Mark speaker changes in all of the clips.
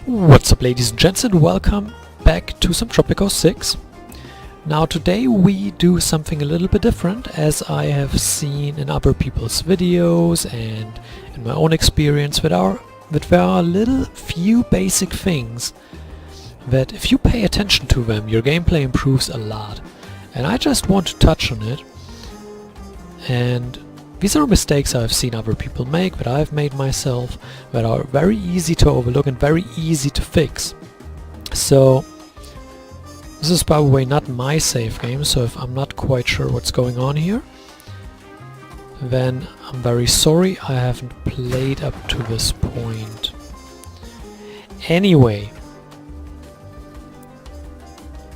Speaker 1: What's up, ladies and gents, and welcome back to some Tropico 6. Now today we do something a little bit different, as I have seen in other people's videos and in my own experience that there are little few basic things that if you pay attention to them, your gameplay improves a lot. And I just want to touch on it. And these are mistakes I've seen other people make, that I've made myself, that are very easy to overlook and very easy to fix. So this is, by the way, not my save game, so if I'm not quite sure what's going on here, then I'm very sorry, I haven't played up to this point. Anyway,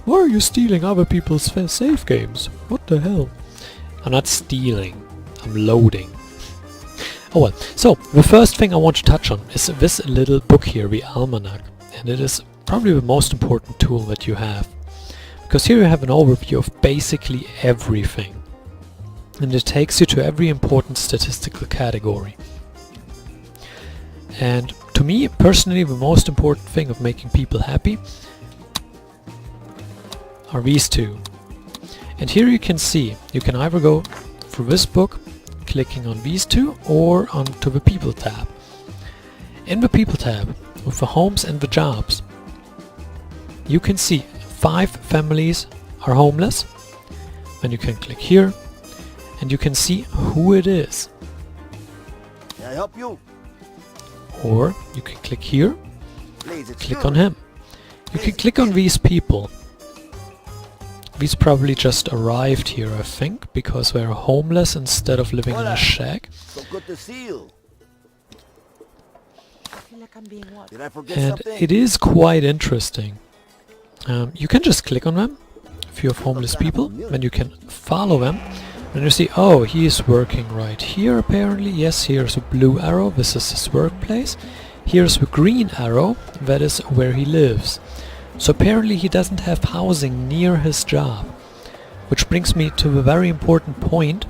Speaker 1: why are you stealing other people's save games? What the hell? I'm not stealing. I'm loading. Oh well, so the first thing I want to touch on is this little book here, the Almanac. And it is probably the most important tool that you have. Because here you have an overview of basically everything. And it takes you to every important statistical category. And to me, personally, the most important thing of making people happy are these two. And here you can see, you can either go through this book, clicking on these two, or onto the People tab. In the People tab, with the homes and the jobs, you can see 5 families are homeless. Then you can click here, and you can see who it is.
Speaker 2: Can I help you?
Speaker 1: Or you can click here,
Speaker 2: Please,
Speaker 1: click on him. You can click on these people. These probably just arrived here, I think, because they're homeless instead of living in a shack.
Speaker 2: So good to see you.
Speaker 3: I feel like I'm being watched.
Speaker 2: Did I forget
Speaker 1: And
Speaker 2: something?
Speaker 1: it is quite interesting. You can just click on them, if you have homeless people, then you can follow them. And you see, oh, he is working right here apparently. Yes, here's a blue arrow, this is his workplace. Here's the green arrow, that is where he lives. So apparently he doesn't have housing near his job. Which brings me to a very important point.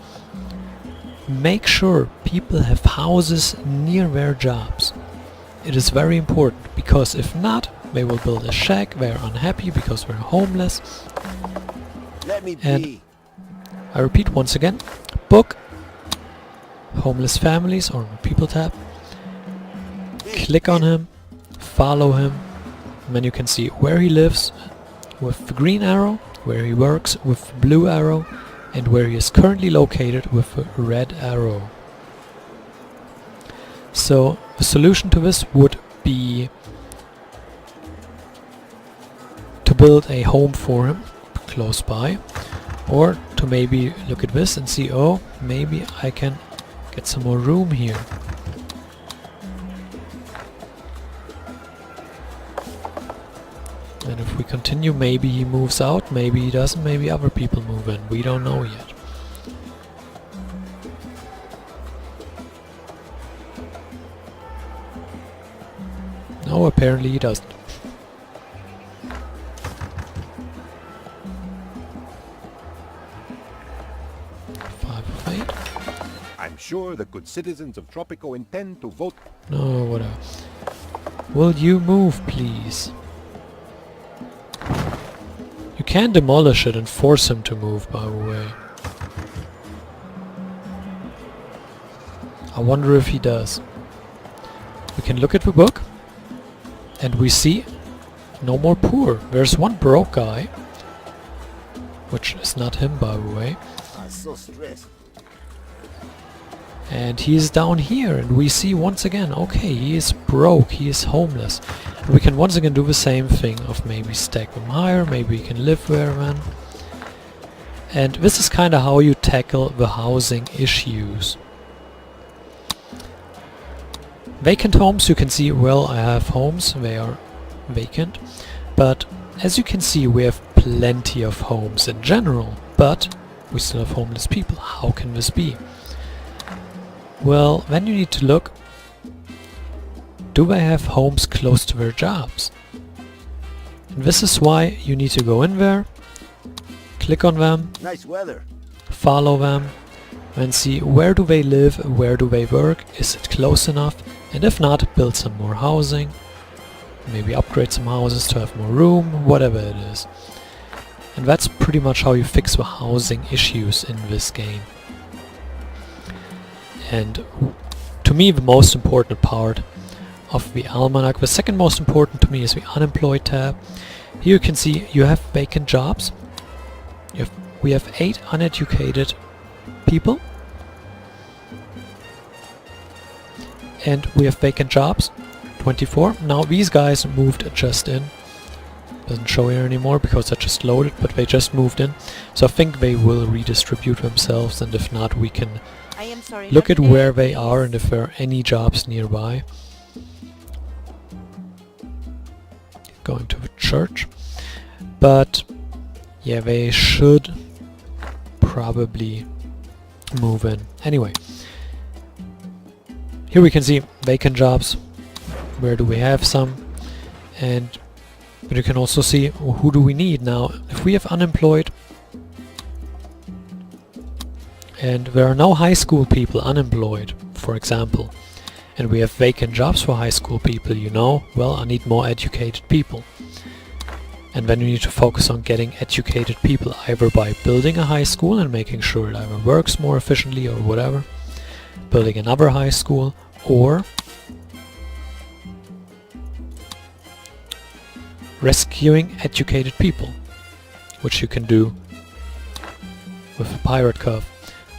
Speaker 1: Make sure people have houses near their jobs. It is very important, because if not, they will build a shack, they are unhappy because they're homeless.
Speaker 2: Let me
Speaker 1: And
Speaker 2: be.
Speaker 1: I repeat once again, book, homeless families, or People tab. Click on him, follow him, and then you can see where he lives with the green arrow, where he works with the blue arrow, and where he is currently located with the red arrow. So the solution to this would be to build a home for him close by, or to maybe look at this and see, oh, maybe I can get some more room here. And if we continue, maybe he moves out, maybe he doesn't, maybe other people move in. We don't know yet. No, apparently he doesn't. 5 of 8.
Speaker 4: I'm sure the good citizens of Tropico intend to vote.
Speaker 1: No, whatever. Will you move, please? You can demolish it and force him to move, by the way. I wonder if he does. We can look at the book, and we see no more poor. There's one broke guy, which is not him, by the way.
Speaker 2: I'm so stressed.
Speaker 1: And he is down here, and we see once again, okay, he is broke, he is homeless. And we can once again do the same thing of maybe stack them higher, maybe he can live there then. And this is kind of how you tackle the housing issues. Vacant homes, you can see, well, I have homes, they are vacant. But as you can see, we have plenty of homes in general, but we still have homeless people. How can this be? Well, then you need to look, do they have homes close to their jobs? And this is why you need to go in there, click on them,
Speaker 2: Nice weather.
Speaker 1: follow them, and see where do they live, where do they work, is it close enough, and if not, build some more housing. maybe upgrade some houses to have more room, whatever it is. And that's pretty much how you fix the housing issues in this game. And to me, the most important part of the almanac, the second most important to me, is the unemployed tab. Here you can see you have vacant jobs. We have 8 uneducated people. And we have vacant jobs, 24. Now these guys moved just in. Doesn't show here anymore because they're just loaded, but they just moved in. So I think they will redistribute themselves, and if not, we can look at where they are and if there are any jobs nearby. Going to the church. But yeah, they should probably move in. Anyway, here we can see vacant jobs. Where do we have some? But you can also see who do we need now. If we have unemployed and there are no high school people unemployed, for example, and we have vacant jobs for high school people, you know, well, I need more educated people. And then you need to focus on getting educated people, either by building a high school and making sure it either works more efficiently or whatever, building another high school, or rescuing educated people, which you can do with a pirate curve.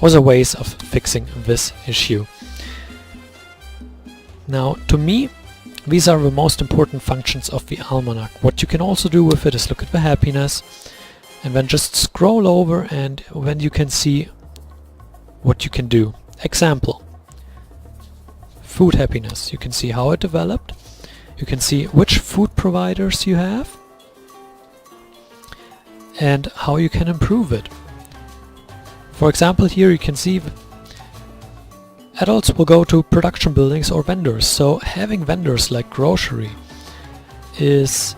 Speaker 1: Those are ways of fixing this issue. Now, to me, these are the most important functions of the almanac. What you can also do with it is look at the happiness and then just scroll over, and then you can see what you can do. Example, food happiness. You can see how it developed. You can see which food providers you have and how you can improve it. For example, here you can see adults will go to production buildings or vendors, so having vendors like grocery is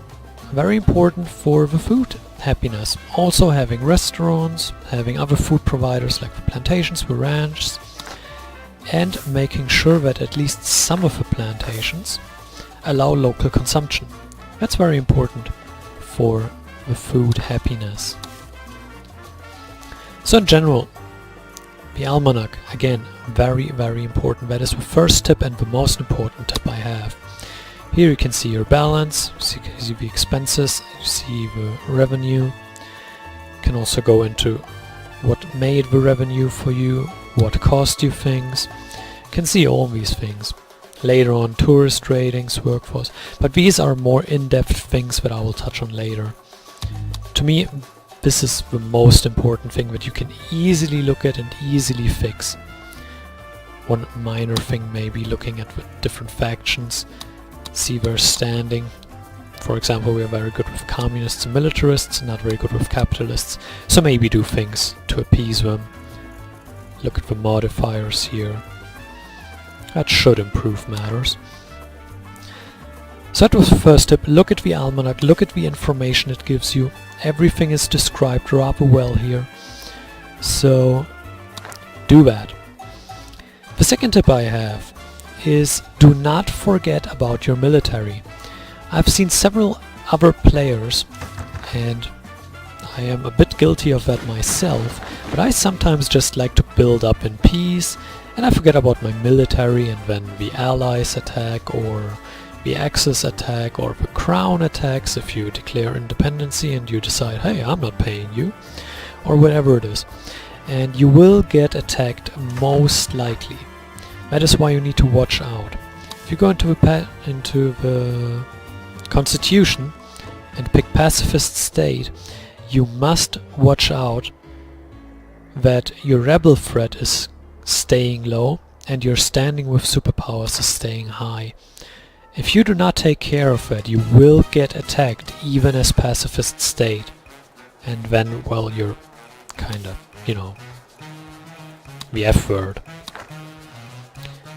Speaker 1: very important for the food happiness. Also having restaurants, having other food providers like the plantations, the ranches, and making sure that at least some of the plantations allow local consumption. That's very important for the food happiness. So in general, the almanac, again, very, very important. That is the first tip and the most important tip I have. Here you can see your balance, you see the expenses, you see the revenue. You can also go into what made the revenue for you, what cost you things. You can see all these things. Later on, tourist ratings, workforce, but these are more in-depth things that I will touch on later. To me, this is the most important thing that you can easily look at and easily fix. One minor thing maybe looking at the different factions, see their standing. For example, we are very good with communists and militarists, not very good with capitalists, so maybe do things to appease them. Look at the modifiers here. That should improve matters. So that was the first tip. Look at the almanac, look at the information it gives you. Everything is described rather well here. So do that. The second tip I have is do not forget about your military. I've seen several other players, and I am a bit guilty of that myself, but I sometimes just like to build up in peace, and I forget about my military, and then the allies attack, or the Axis attack, or the Crown attacks if you declare independency and you decide, hey, I'm not paying you, or whatever it is. And you will get attacked most likely. That is why you need to watch out. If you go into the Constitution and pick pacifist state, you must watch out that your rebel threat is staying low and your standing with superpowers is staying high. If you do not take care of it, you will get attacked even as pacifist state. And then, well, you're kind of, the F word.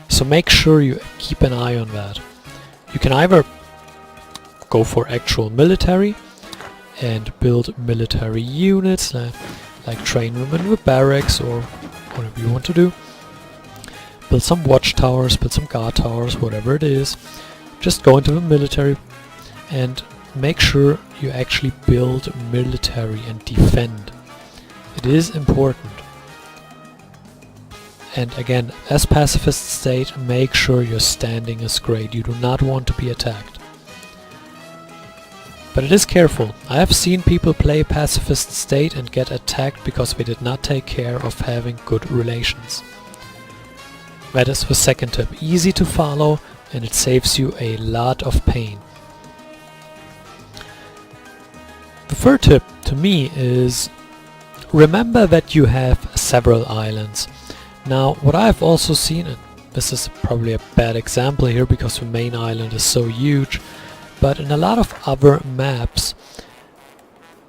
Speaker 1: So make sure you keep an eye on that. You can either go for actual military and build military units, like train them in the barracks or whatever you want to do. Build some watchtowers, build some guard towers, whatever it is. Just go into the military, and make sure you actually build military and defend. It is important. And again, as pacifist state, make sure your standing is great. You do not want to be attacked. But it is careful. I have seen people play pacifist state and get attacked because they did not take care of having good relations. That is the second tip. Easy to follow, and it saves you a lot of pain. The third tip to me is remember that you have several islands. Now, what I have also seen, and this is probably a bad example here because the main island is so huge, but in a lot of other maps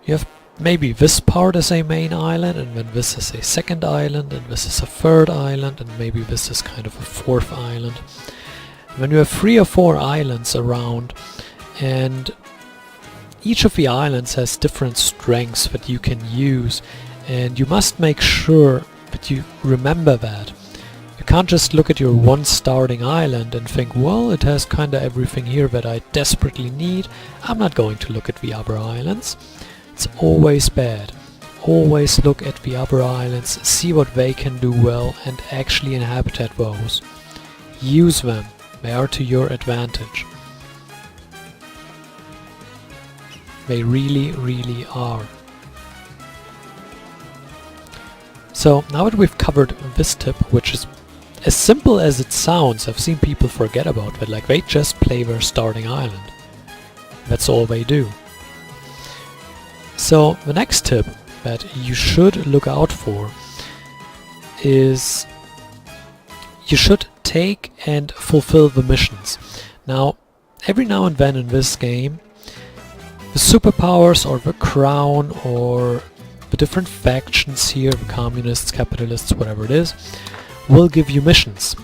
Speaker 1: you have maybe this part is a main island, and then this is a second island, and this is a third island, and maybe this is kind of a fourth island. When you have 3 or 4 islands around, and each of the islands has different strengths that you can use, and you must make sure that you remember that. You can't just look at your one starting island and think, well, it has kinda everything here that I desperately need. I'm not going to look at the other islands. It's always bad. Always look at the other islands, see what they can do well, and actually inhabit those. Use them. They are to your advantage. They really, really are. So now that we've covered this tip, which is as simple as it sounds, I've seen people forget about it, like they just play their starting island. That's all they do. So the next tip that you should look out for is you should take and fulfill the missions. Now, every now and then in this game, the superpowers or the crown or the different factions here, the communists, capitalists, whatever it is, will give you missions.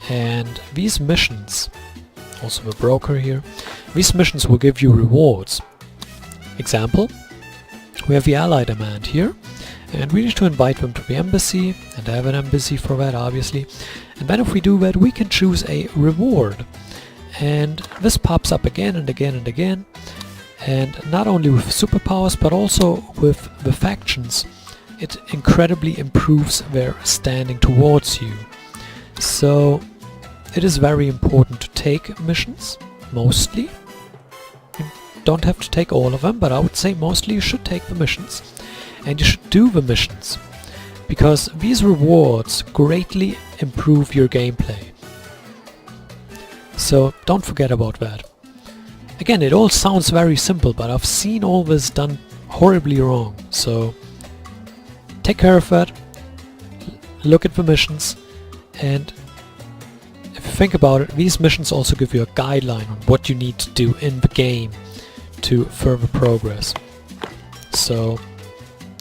Speaker 1: And these missions, also the broker here, these missions will give you rewards. Example, we have the ally demand here, and we need to invite them to the embassy, and have an embassy for that obviously. And then if we do that, we can choose a reward. And this pops up again and again and again. And not only with superpowers, but also with the factions, it incredibly improves their standing towards you. So it is very important to take missions, mostly. You don't have to take all of them, but I would say mostly you should take the missions. And you should do the missions, because these rewards greatly improve your gameplay. So don't forget about that. Again, it all sounds very simple, but I've seen all this done horribly wrong. So take care of that, look at the missions, and if you think about it, these missions also give you a guideline on what you need to do in the game to further progress. So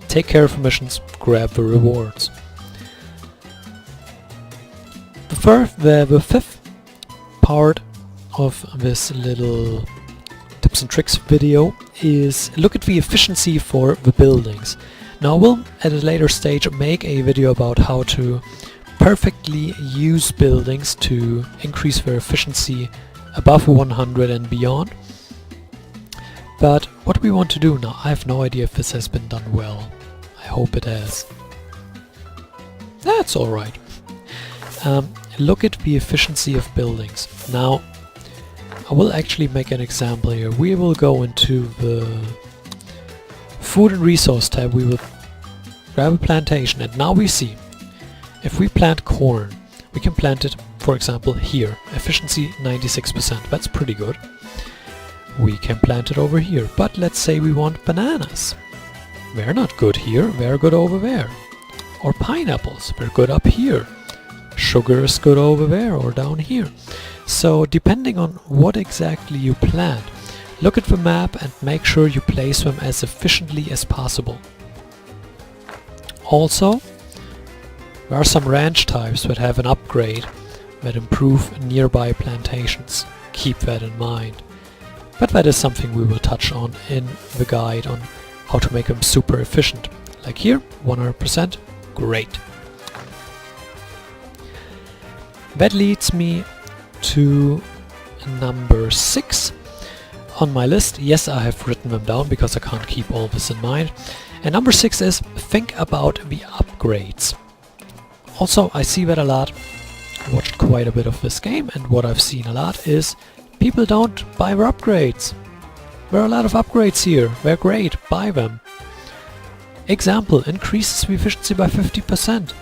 Speaker 1: take care of the missions, grab the rewards. The fifth part of this little tips and tricks video is look at the efficiency for the buildings. Now we'll at a later stage make a video about how to perfectly use buildings to increase their efficiency above 100 and beyond. But what we want to do now, I have no idea if this has been done well. I hope it has. That's alright. Look at the efficiency of buildings. Now I will actually make an example here. We will go into the food and resource tab. We will grab a plantation, and now we see if we plant corn, we can plant it, for example, here. Efficiency 96%. That's pretty good. We can plant it over here, but let's say we want bananas. They're not good here, they're good over there. Or pineapples, they're good up here. Sugar is good over there or down here. So depending on what exactly you plant, look at the map and make sure you place them as efficiently as possible. Also, there are some ranch types that have an upgrade that improve nearby plantations. Keep that in mind. But that is something we will touch on in the guide on how to make them super efficient. Like here, 100%, great. That leads me to number 6 on my list. Yes, I have written them down because I can't keep all this in mind. And number 6 is think about the upgrades. Also, I see that a lot. I watched quite a bit of this game, and what I've seen a lot is people don't buy their upgrades. There are a lot of upgrades here. They're great. Buy them. Example, increases the efficiency by 50%.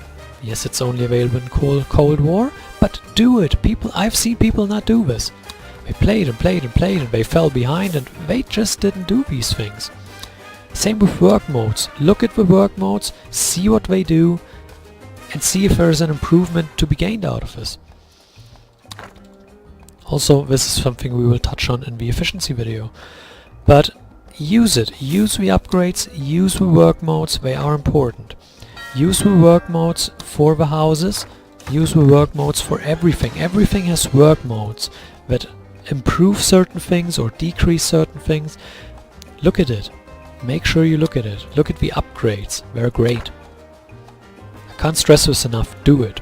Speaker 1: Yes, it's only available in Cold War, but do it. I've seen people not do this. They played and played and played and they fell behind and they just didn't do these things. Same with work modes. Look at the work modes, see what they do, and see if there is an improvement to be gained out of this. Also, this is something we will touch on in the efficiency video. But use it. Use the upgrades, use the work modes, they are important. Use the work modes for the houses, use the work modes for everything. Everything has work modes that improve certain things or decrease certain things. Look at it. Make sure you look at it. Look at the upgrades. They're great. I can't stress this enough. Do it.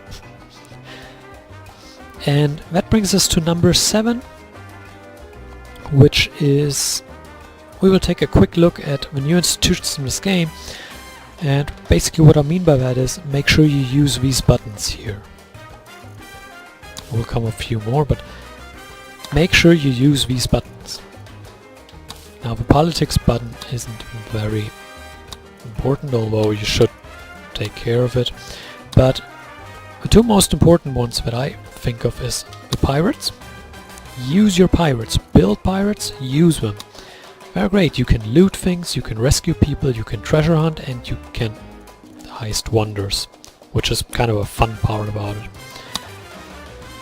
Speaker 1: And that brings us to number 7, which is we will take a quick look at the new institutions in this game. And basically what I mean by that is make sure you use these buttons here. There will come a few more, but make sure you use these buttons. Now the politics button isn't very important, although you should take care of it. But the two most important ones that I think of is the pirates. Use your pirates. Build pirates, use them. They're great. You can loot things, you can rescue people, you can treasure hunt, and you can heist wonders, which is kind of a fun part about it.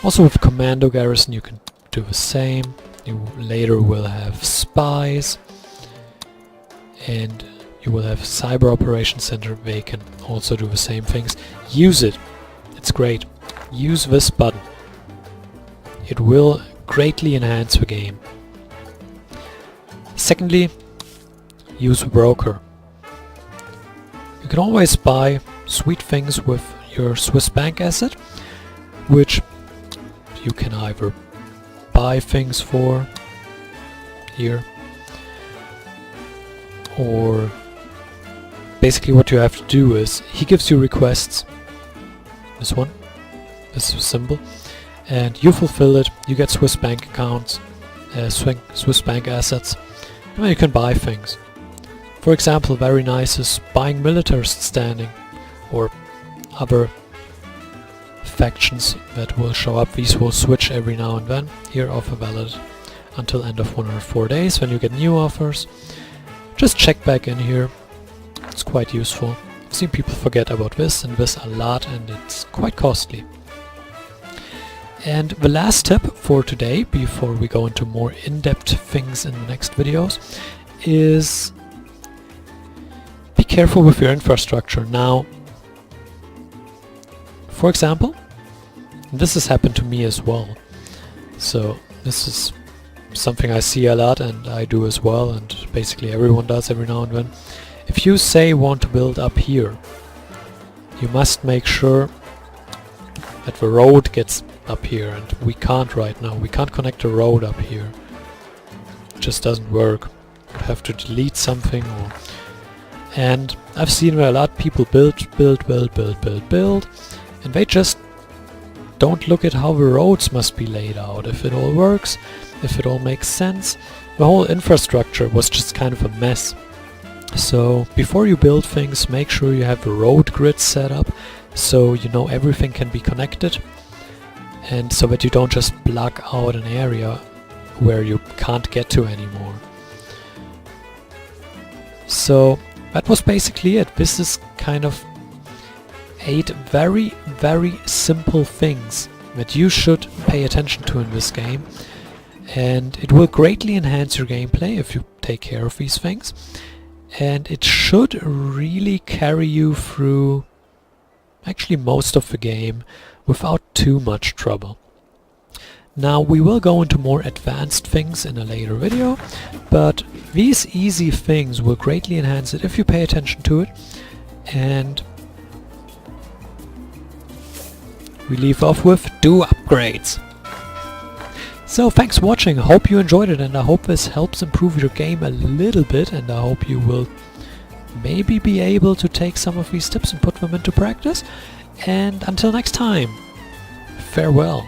Speaker 1: Also with Commando Garrison you can do the same. You later will have spies, and you will have Cyber Operations Center. They can also do the same things. Use it. It's great. Use this button. It will greatly enhance the game. Secondly, use a broker. You can always buy sweet things with your Swiss bank asset, which you can either buy things for here, or basically what you have to do is he gives you requests, this one, this symbol, and you fulfill it, you get Swiss bank accounts, Swiss bank assets, and then you can buy things. For example, very nice is buying militarists standing, or other factions that will show up. These will switch every now and then. Here, offer valid until end of 104 days. When you get new offers, just check back in here. It's quite useful. I've seen people forget about this and this a lot, and it's quite costly. And the last tip for today, before we go into more in-depth things in the next videos, is be careful with your infrastructure. Now, for example, this has happened to me as well. So this is something I see a lot, and I do as well, and basically everyone does every now and then. If you say want to build up here, you must make sure that the road gets up here, and we can't right now. We can't connect a road up here. It just doesn't work. You have to delete something, or... And I've seen where a lot of people build, and they just don't look at how the roads must be laid out, if it all works, if it all makes sense. The whole infrastructure was just kind of a mess. So before you build things, make sure you have the road grid set up, so you know everything can be connected, and so that you don't just block out an area where you can't get to anymore. So that was basically it. This is kind of 8 very, very simple things that you should pay attention to in this game, and it will greatly enhance your gameplay if you take care of these things, and it should really carry you through actually most of the game without too much trouble. Now we will go into more advanced things in a later video, but these easy things will greatly enhance it if you pay attention to it. And we leave off with do upgrades. So thanks for watching, I hope you enjoyed it, and I hope this helps improve your game a little bit, and I hope you will maybe be able to take some of these tips and put them into practice. And until next time, farewell.